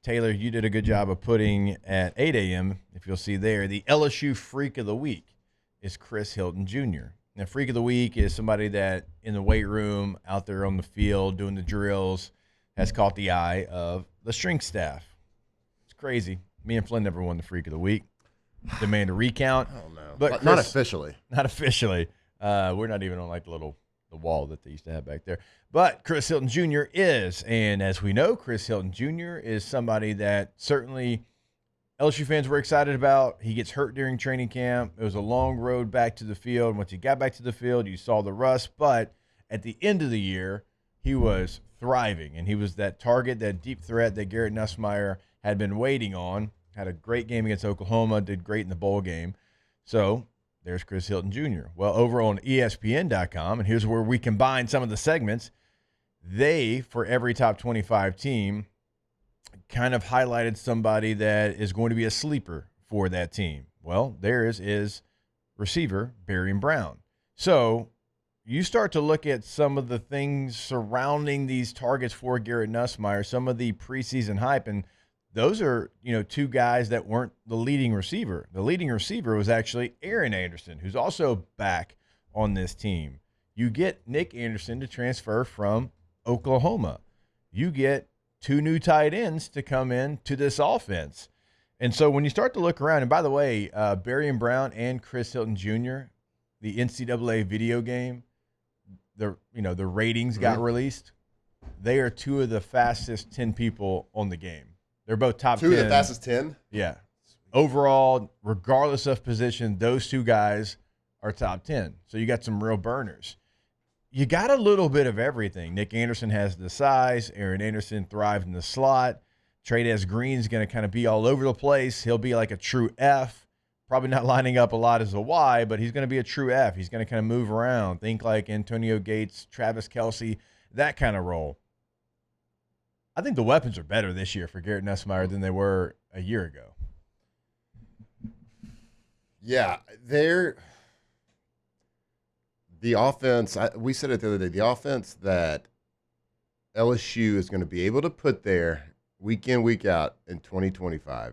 Taylor, you did a good job of putting at 8 a.m., if you'll see there, the LSU Freak of the Week is Chris Hilton Jr. Now, Freak of the Week is somebody that in the weight room, out there on the field, doing the drills, has caught the eye of the strength staff. It's crazy. Me and Flynn never won the Freak of the Week. Demand a recount. Oh, no. But Not Chris, officially. Not officially. We're not even on like the wall that they used to have back there. But Chris Hilton Jr. is, and as we know, Chris Hilton Jr. is somebody that certainly LSU fans were excited about. He gets hurt during training camp. It was a long road back to the field. Once he got back to the field, you saw the rust. But at the end of the year, he was thriving, and he was that target, that deep threat that Garrett Nussmeier had been waiting on. Had a great game against Oklahoma, did great in the bowl game. So there's Chris Hilton Jr. Well, over on ESPN.com, and here's where we combine some of the segments, they, for every top 25 team, kind of highlighted somebody that is going to be a sleeper for that team. Well, theirs is receiver Barian Brown. So you start to look at some of the things surrounding these targets for Garrett Nussmeier, some of the preseason hype, and those are, two guys that weren't the leading receiver. The leading receiver was actually Aaron Anderson, who's also back on this team. You get Nick Anderson to transfer from Oklahoma. You get 2 new tight ends to come in to this offense. And so when you start to look around, and by the way, Barian Brown and Chris Hilton Jr., the NCAA video game, the ratings got released. They are 2 of the fastest 10 people on the game. They're both top 10. 2 of the fastest 10? Yeah. Overall, regardless of position, those 2 guys are top 10. So you got some real burners. You got a little bit of everything. Nick Anderson has the size. Aaron Anderson thrived in the slot. Trey'Dez Green's going to kind of be all over the place. He'll be like a true F. Probably not lining up a lot as a Y, but he's going to be a true F. He's going to kind of move around. Think like Antonio Gates, Travis Kelce, that kind of role. I think the weapons are better this year for Garrett Nussmeier than they were a year ago. Yeah, the offense, we said it the other day, the offense that LSU is going to be able to put there week in, week out in 2025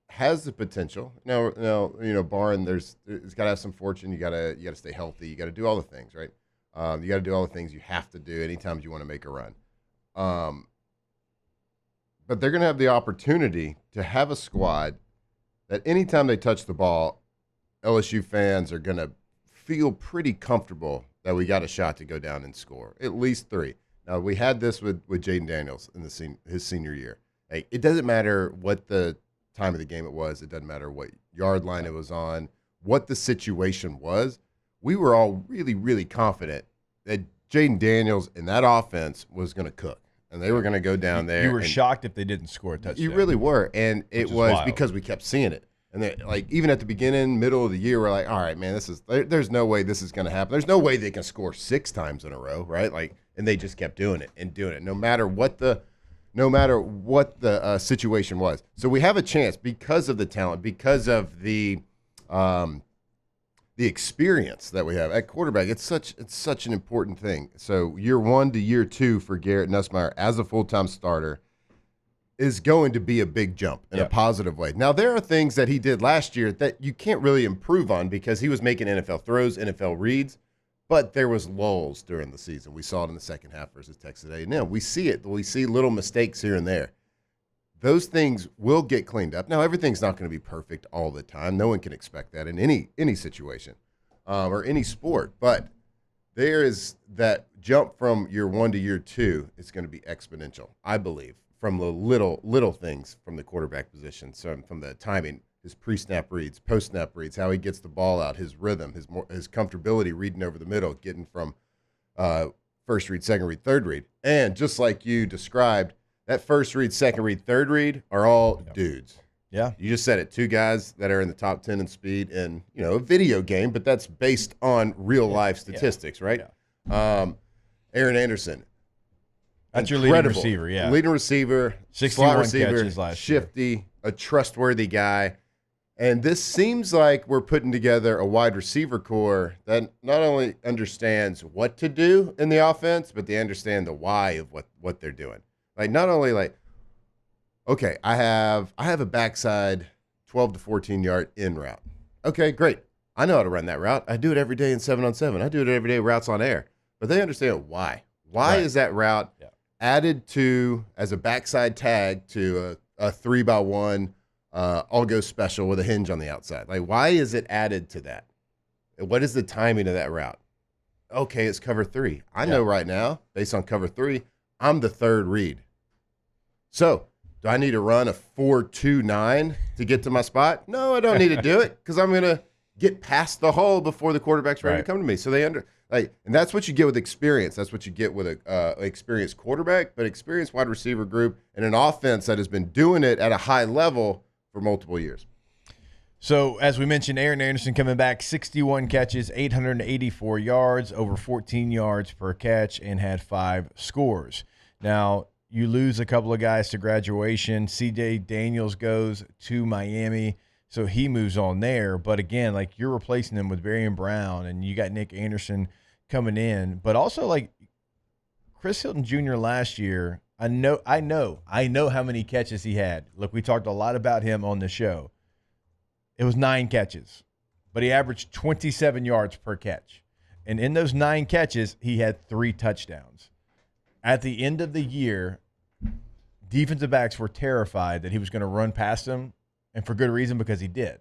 has the potential. Now, barring it's got to have some fortune. You got to stay healthy. You got to do all the things, right? You got to do all the things you have to do anytime you want to make a run. But they're going to have the opportunity to have a squad that anytime they touch the ball, LSU fans are going to feel pretty comfortable that we got a shot to go down and score, at least 3. Now, we had this with Jaden Daniels in his senior year. Hey, it doesn't matter what the time of the game it was. It doesn't matter what yard line it was on, what the situation was. We were all really, really confident that Jaden Daniels and that offense was going to cook, and they were going to go down there. You were shocked if they didn't score a touchdown. You really were, and it was because we kept seeing it. And they, even at the beginning, middle of the year, we're like, all right, man, there's no way this is going to happen. There's no way they can score 6 times in a row, right? And they just kept doing it, no matter what the situation was. So we have a chance because of the talent, because of the experience that we have at quarterback. It's such an important thing. So year 1 to year 2 for Garrett Nussmeier as a full-time starter is going to be a big jump in a positive way. Now, there are things that he did last year that you can't really improve on because he was making NFL throws, NFL reads, but there was lulls during the season. We saw it in the second half versus Texas A&M. We see it. We see little mistakes here and there. Those things will get cleaned up. Now, everything's not going to be perfect all the time. No one can expect that in any situation or any sport. But there is that jump from year 1 to year 2. It's going to be exponential, I believe, from the little things from the quarterback position. So from the timing, his pre-snap reads, post-snap reads, how he gets the ball out, his rhythm, his comfortability reading over the middle, getting from first read, second read, third read. And just like you described, that first read, second read, third read are all dudes. Yeah. You just said it. 2 guys that are in the top 10 in speed in, a video game, but that's based on real life statistics, right? Yeah. Aaron Anderson. That's your leading receiver, yeah. Leading receiver, 61 slot receiver, catches last shifty, year. A trustworthy guy. And this seems like we're putting together a wide receiver core that not only understands what to do in the offense, but they understand the why of what they're doing. Not only Okay, I have a backside 12 to 14 yard in route. Okay, great. I know how to run that route. I do it every day in 7-on-7. I do it every day routes on air. But they understand why. Why is that route added to as a backside tag to a 3x1 all go special with a hinge on the outside? Like, why is it added to that? What is the timing of that route? Okay, it's cover 3. I know right now, based on cover 3, I'm the third read. So, do I need to run a 4-2-9 to get to my spot? No, I don't need to do it because I'm going to get past the hole before the quarterback's ready to come to me. So and that's what you get with experience. That's what you get with a experienced quarterback, but experienced wide receiver group and an offense that has been doing it at a high level for multiple years. So, as we mentioned, Aaron Anderson coming back, 61 catches, 884 yards, over 14 yards per catch, and had 5 scores. Now, you lose a couple of guys to graduation. C.J. Daniels goes to Miami, so he moves on there. But, again, like, you're replacing them with Varian Brown, and you got Nick Anderson coming in. But also, like, Chris Hilton Jr. last year, I know how many catches he had. Look, we talked a lot about him on the show. It was 9 catches, but he averaged 27 yards per catch. And in those 9 catches, he had 3 touchdowns. At the end of the year, defensive backs were terrified that he was going to run past them, and for good reason, because he did,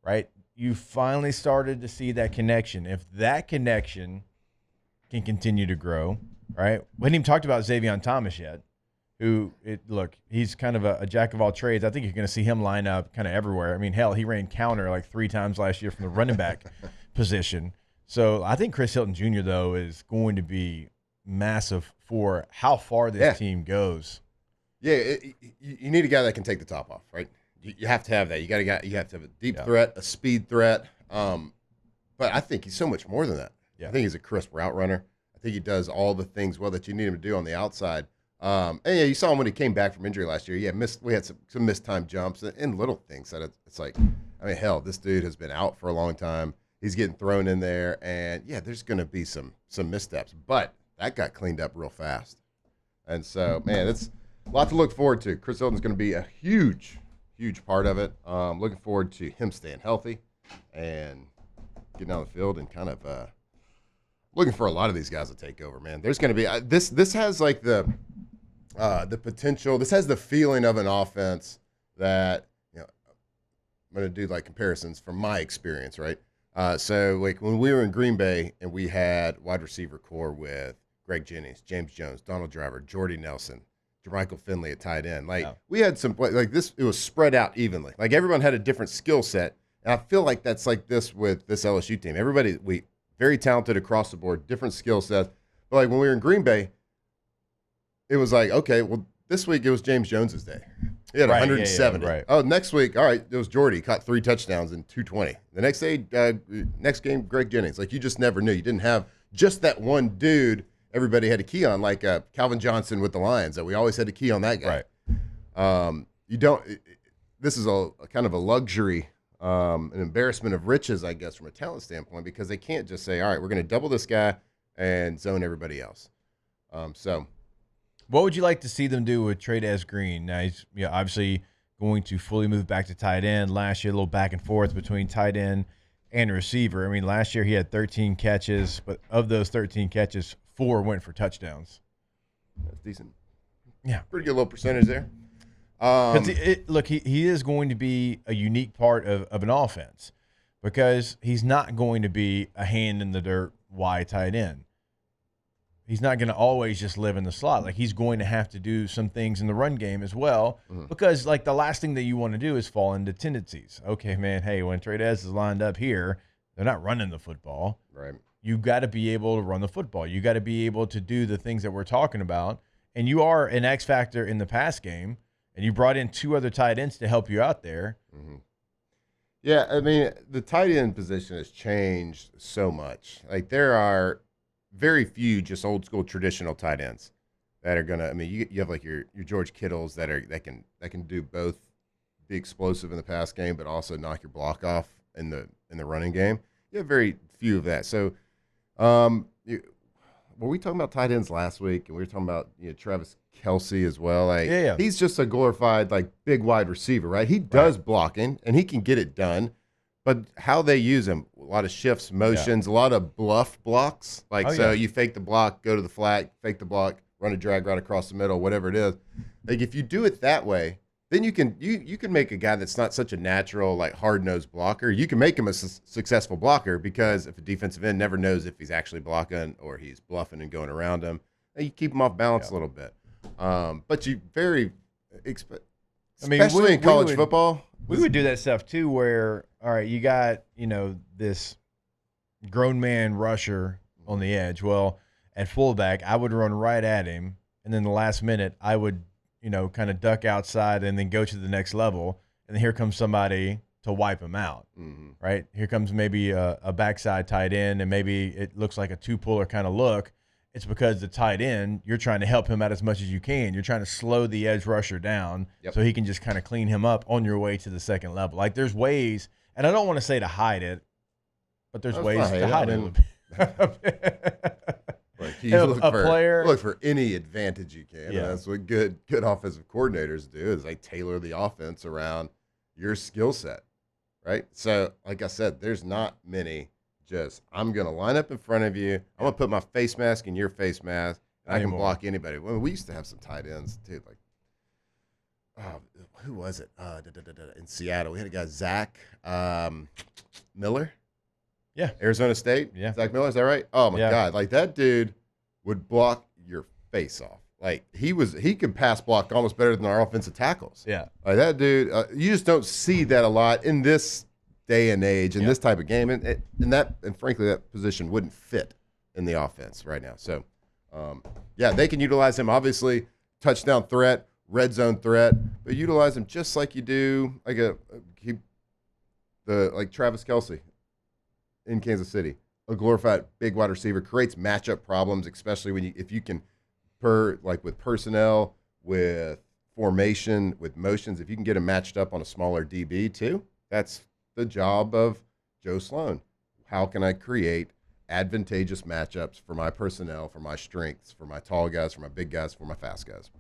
right? You finally started to see that connection. If that connection can continue to grow, right? We hadn't even talked about Xavier Thomas yet. He's kind of a jack of all trades. I think you're going to see him line up kind of everywhere. I mean, hell, he ran counter like 3 times last year from the running back position. So I think Chris Hilton Jr., though, is going to be massive for how far this team goes. Yeah, you need a guy that can take the top off, right? You have to have that. You have to have a deep threat, a speed threat. But I think he's so much more than that. Yeah. I think he's a crisp route runner. I think he does all the things well that you need him to do on the outside. And you saw him when he came back from injury last year. Yeah, we had some missed time jumps and little things that it's like, I mean, hell, this dude has been out for a long time. He's getting thrown in there, and there's going to be some missteps, but that got cleaned up real fast. And so, man, it's a lot to look forward to. Chris Hilton's going to be a huge part of it. Looking forward to him staying healthy and getting on the field and kind of looking for a lot of these guys to take over. Man, there's going to be this has like the potential. This has the feeling of an offense that I'm going to do like comparisons from my experience, right? So like when we were in Green Bay and we had wide receiver core with Greg Jennings, James Jones, Donald Driver, Jordy Nelson, Jermichael Finley at tight end. We had some like this. It was spread out evenly. Like everyone had a different skill set, and I feel like that's like this with this LSU team. Everybody very talented across the board, different skill sets. But like when we were in Green Bay, it was like, okay, well, this week it was James Jones's day. He had 170. Right. Oh, next week, all right, it was Jordy. Caught 3 touchdowns in 220. The next day, next game, Greg Jennings. Like you just never knew. You didn't have just that one dude everybody had a key on, like Calvin Johnson with the Lions, that we always had a key on that guy. Right. You don't. This is a kind of a luxury, an embarrassment of riches, I guess, from a talent standpoint, because they can't just say, all right, we're going to double this guy and zone everybody else. So. What would you like to see them do with Trey'Dez Green? Now, he's obviously going to fully move back to tight end. Last year, a little back and forth between tight end and receiver. I mean, last year he had 13 catches, but of those 13 catches, 4 went for touchdowns. That's decent. Yeah. Pretty good little percentage there. Look, he is going to be a unique part of an offense because he's not going to be a hand in the dirt wide tight end. He's not going to always just live in the slot. Like, he's going to have to do some things in the run game as well, because, like, the last thing that you want to do is fall into tendencies. Okay, man, hey, when Trey'Dez is lined up here, they're not running the football. Right. You got to be able to run the football. You got to be able to do the things that we're talking about. And you are an X factor in the pass game, and you brought in 2 other tight ends to help you out there. Mm-hmm. Yeah, I mean, the tight end position has changed so much. Like, there are very few just old school traditional tight ends that are gonna. I mean, you have like your George Kittles that can do both, be explosive in the pass game, but also knock your block off in the running game. You have very few of that. So, were we talking about tight ends last week? And we were talking about Travis Kelce as well. Like, Yeah. he's just a glorified like big wide receiver, right? He does blocking and he can get it done, but how they use him, a lot of shifts, motions, a lot of bluff blocks. Like, you fake the block, go to the flat, fake the block, run a drag right across the middle, whatever it is. Like, if you do it that way, then you can make a guy that's not such a natural, like, hard-nosed blocker. You can make him a successful blocker, because if a defensive end never knows if he's actually blocking or he's bluffing and going around him, you keep him off balance a little bit. But you especially in college football. We would do that stuff too, where, all right, you got, this grown man rusher on the edge. Well, at fullback, I would run right at him, and then the last minute, I would, kind of duck outside and then go to the next level, and then here comes somebody to wipe him out, right? Here comes maybe a backside tight end, and maybe it looks like a two-puller kind of look. It's because the tight end, you're trying to help him out as much as you can. You're trying to slow the edge rusher down so he can just kind of clean him up on your way to the second level. Like, there's ways, and I don't want to say to hide it, but there's ways to hide it. Like, you look for any advantage you can. Yeah. That's what good offensive coordinators do, is they tailor the offense around your skill set, right? So, like I said, there's not many. Just, I'm going to line up in front of you. I'm going to put my face mask in your face mask, and I can block anybody. Well, we used to have some tight ends, too. Like, who was it? In Seattle. We had a guy, Zach Miller. Yeah. Arizona State. Yeah. Zach Miller, is that right? Oh, my God. Like, that dude would block your face off. Like, he could pass block almost better than our offensive tackles. Yeah. Like, that dude, you just don't see that a lot in this day and age, in this type of game, and frankly, that position wouldn't fit in the offense right now. So, they can utilize him. Obviously, touchdown threat, red zone threat, but utilize him just like you do, like like Travis Kelce in Kansas City, a glorified big wide receiver, creates matchup problems, especially if you can, with personnel, with formation, with motions, if you can get him matched up on a smaller DB too. That's the job of Joe Sloan. How can I create advantageous matchups for my personnel, for my strengths, for my tall guys, for my big guys, for my fast guys?